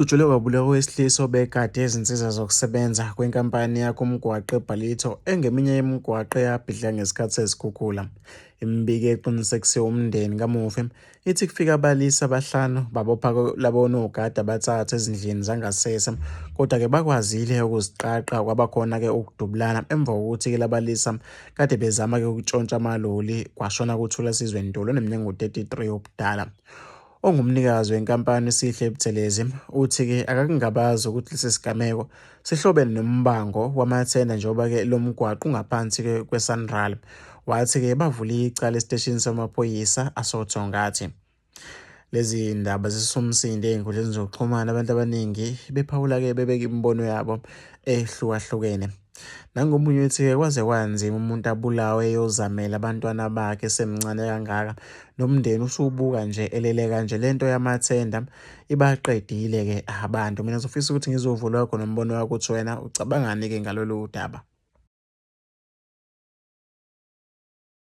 Udutshulwe kwabulawa owesilisa obegade izinsiza zokusebenza kwenkampani yakhe umgwaqo eBarlito engeminye yemigwaqo eyabhidlika ngesikhathi sezikhukhula. Imibiko eqinisekisiwe umndeni kamufi ithi kufika abalisa abahlanu babopha labo nogada bathathu ezindlini zangasese, kodwa-ke bakwazile ukuziqaqa. Kwabakhona-ke ukudubulana emva kokuthi-ke labalisa kade bezama-ke ukutshontsha amaloli, kwashona kuthula Sizwe Ntuli oneminyaka engu-33 ubudala. Ongumnikazi wenkampani Sihle Buthelezi uthi-ke akakungabazi ukuthi lesi sigameko sihlobene nombango wamathenda njengoba-ke lo mgwaqo ungaphansi-ke kwe-SANRAL. Wathi-ke bavula icala esiteshini samaphoyisa asothongathi. Lezi ndaba zisumsindo ey'nkundleni zokuxhumana, abantu abaningi bephawula-ke bebeka imibono yabo ehlukahlukene. Nangomunye wethi-ke kwaze kwanzima umuntu abulawe eyozamela abantwana bakhe esemncane kangaka, nomndeni usubuka nje elele kanje. Lento yamathenda ibaqedile-ke abantu. Mina ngizofisa ukuthi ngizovula wakho nombono wakho, uthi wena ucabangani-ke ngalolu daba?